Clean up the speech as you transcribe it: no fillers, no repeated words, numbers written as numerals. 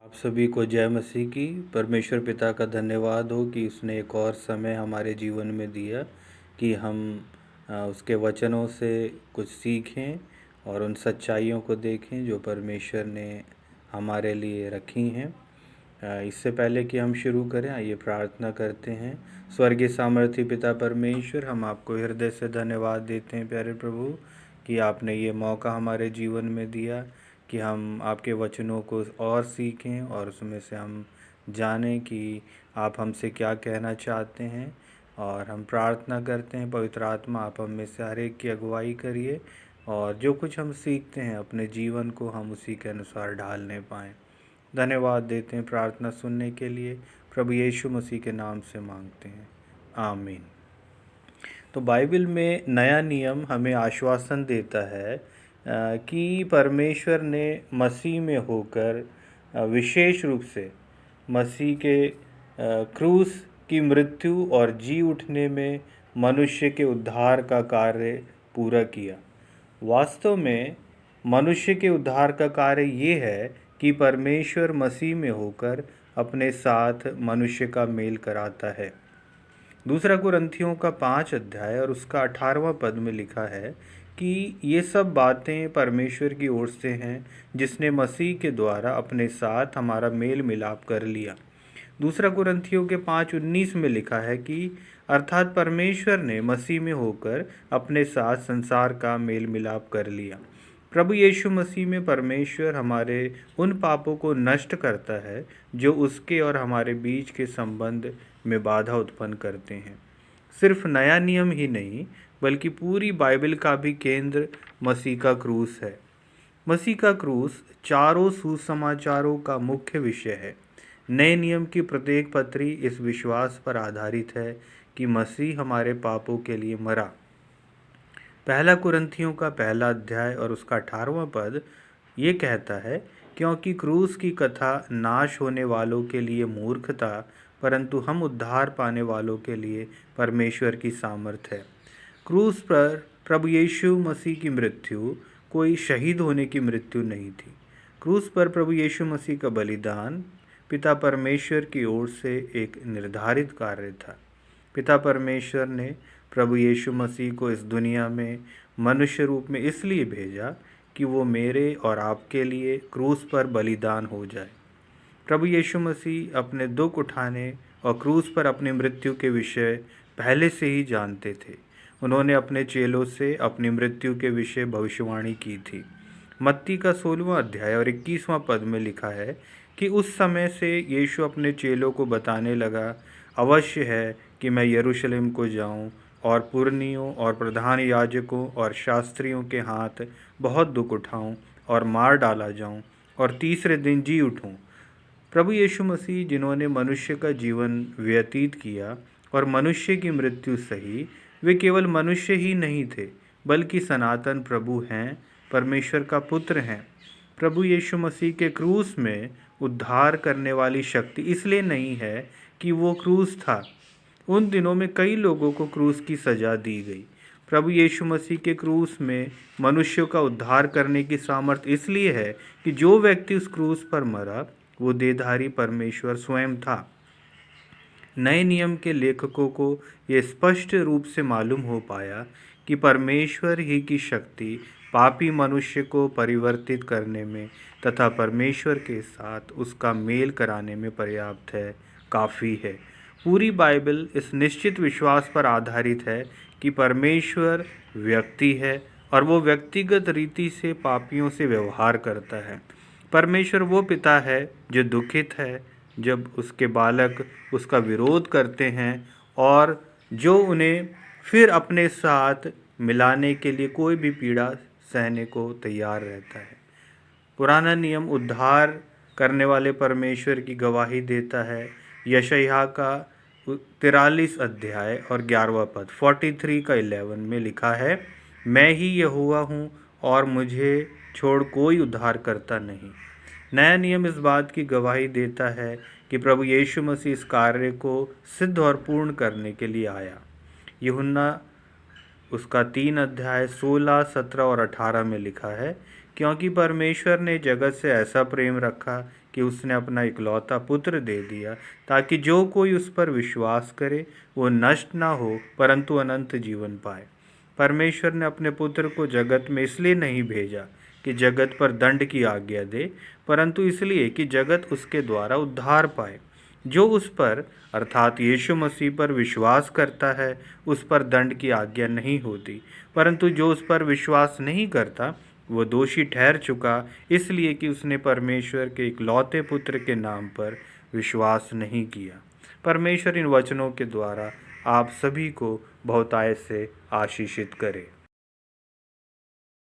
आप सभी को जय मसीह की। परमेश्वर पिता का धन्यवाद हो कि उसने एक और समय हमारे जीवन में दिया कि हम उसके वचनों से कुछ सीखें और उन सच्चाइयों को देखें जो परमेश्वर ने हमारे लिए रखी हैं। इससे पहले कि हम शुरू करें, आइए प्रार्थना करते हैं। स्वर्गीय सामर्थी पिता परमेश्वर, हम आपको हृदय से धन्यवाद देते हैं प्यारे प्रभु कि आपने ये मौका हमारे जीवन में दिया कि हम आपके वचनों को और सीखें और उसमें से हम जानें कि आप हमसे क्या कहना चाहते हैं। और हम प्रार्थना करते हैं पवित्र आत्मा आप हम में से हर एक की अगुवाई करिए और जो कुछ हम सीखते हैं अपने जीवन को हम उसी के अनुसार ढालने पाएँ। धन्यवाद देते हैं प्रार्थना सुनने के लिए, प्रभु यीशु मसीह के नाम से मांगते हैं, आमीन। तो बाइबल में नया नियम हमें आश्वासन देता है कि परमेश्वर ने मसीह में होकर विशेष रूप से मसीह के क्रूस की मृत्यु और जी उठने में मनुष्य के उद्धार का कार्य पूरा किया। वास्तव में मनुष्य के उद्धार का कार्य ये है कि परमेश्वर मसीह में होकर अपने साथ मनुष्य का मेल कराता है। दूसरा कुरिन्थियों का 5 अध्याय और उसका 18वां पद में लिखा है कि ये सब बातें परमेश्वर की ओर से हैं जिसने मसीह के द्वारा अपने साथ हमारा मेल मिलाप कर लिया। दूसरा कुरिन्थियों के 5:19 में लिखा है कि अर्थात परमेश्वर ने मसीह में होकर अपने साथ संसार का मेल मिलाप कर लिया। प्रभु यीशु मसीह में परमेश्वर हमारे उन पापों को नष्ट करता है जो उसके और हमारे बीच के संबंध में बाधा उत्पन्न करते हैं। सिर्फ नया नियम ही नहीं बल्कि पूरी बाइबल का भी केंद्र मसीह का क्रूस है। मसीह का क्रूस चारों सुसमाचारों का मुख्य विषय है। नए नियम की प्रत्येक पत्री इस विश्वास पर आधारित है कि मसीह हमारे पापों के लिए मरा। पहला कुरिन्थियों का 1 अध्याय और उसका 18वां पद ये कहता है, क्योंकि क्रूस की कथा नाश होने वालों के लिए मूर्खता परंतु हम उद्धार पाने वालों के लिए परमेश्वर की सामर्थ है। क्रूस पर प्रभु यीशु मसीह की मृत्यु कोई शहीद होने की मृत्यु नहीं थी। क्रूस पर प्रभु यीशु मसीह का बलिदान पिता परमेश्वर की ओर से एक निर्धारित कार्य था। पिता परमेश्वर ने प्रभु यीशु मसीह को इस दुनिया में मनुष्य रूप में इसलिए भेजा कि वो मेरे और आपके लिए क्रूस पर बलिदान हो जाए। प्रभु यीशु मसीह अपने दुख उठाने और क्रूस पर अपनी मृत्यु के विषय पहले से ही जानते थे। उन्होंने अपने चेलों से अपनी मृत्यु के विषय भविष्यवाणी की थी। मत्ती का 16वां अध्याय और 21वां पद में लिखा है कि उस समय से यीशु अपने चेलों को बताने लगा, अवश्य है कि मैं यरूशलेम को जाऊं और पुरनियों और प्रधान याजकों और शास्त्रियों के हाथ बहुत दुख उठाऊं और मार डाला जाऊं और तीसरे दिन जी उठूं। प्रभु यीशु मसीह जिन्होंने मनुष्य का जीवन व्यतीत किया और मनुष्य की मृत्यु सही, वे केवल मनुष्य ही नहीं थे बल्कि सनातन प्रभु हैं, परमेश्वर का पुत्र हैं। प्रभु यीशु मसीह के क्रूस में उद्धार करने वाली शक्ति इसलिए नहीं है कि वो क्रूस था। उन दिनों में कई लोगों को क्रूस की सज़ा दी गई। प्रभु यीशु मसीह के क्रूस में मनुष्यों का उद्धार करने की सामर्थ्य इसलिए है कि जो व्यक्ति उस क्रूस पर मरा वो देहधारी परमेश्वर स्वयं था। नए नियम के लेखकों को ये स्पष्ट रूप से मालूम हो पाया कि परमेश्वर ही की शक्ति पापी मनुष्य को परिवर्तित करने में तथा परमेश्वर के साथ उसका मेल कराने में पर्याप्त है, काफ़ी है। पूरी बाइबल इस निश्चित विश्वास पर आधारित है कि परमेश्वर व्यक्ति है और वो व्यक्तिगत रीति से पापियों से व्यवहार करता है। परमेश्वर वो पिता है जो दुखित है जब उसके बालक उसका विरोध करते हैं और जो उन्हें फिर अपने साथ मिलाने के लिए कोई भी पीड़ा सहने को तैयार रहता है। पुराना नियम उद्धार करने वाले परमेश्वर की गवाही देता है। यशायाह का 43 अध्याय और 11वां पद 43 का 11 में लिखा है, मैं ही यहोवा हूँ और मुझे छोड़ कोई उद्धार करता नहीं। नया नियम इस बात की गवाही देता है कि प्रभु यीशु मसीह इस कार्य को सिद्ध और पूर्ण करने के लिए आया। यूहन्ना उसका 3 अध्याय 16, 17 और 18 में लिखा है, क्योंकि परमेश्वर ने जगत से ऐसा प्रेम रखा कि उसने अपना इकलौता पुत्र दे दिया, ताकि जो कोई उस पर विश्वास करे वो नष्ट ना हो परंतु अनंत जीवन पाए। परमेश्वर ने अपने पुत्र को जगत में इसलिए नहीं भेजा कि जगत पर दंड की आज्ञा दे, परंतु इसलिए कि जगत उसके द्वारा उद्धार पाए। जो उस पर अर्थात यीशु मसीह पर विश्वास करता है उस पर दंड की आज्ञा नहीं होती, परंतु जो उस पर विश्वास नहीं करता वो दोषी ठहर चुका, इसलिए कि उसने परमेश्वर के इकलौते पुत्र के नाम पर विश्वास नहीं किया। परमेश्वर इन वचनों के द्वारा आप सभी को बहुतायत से आशीषित करे।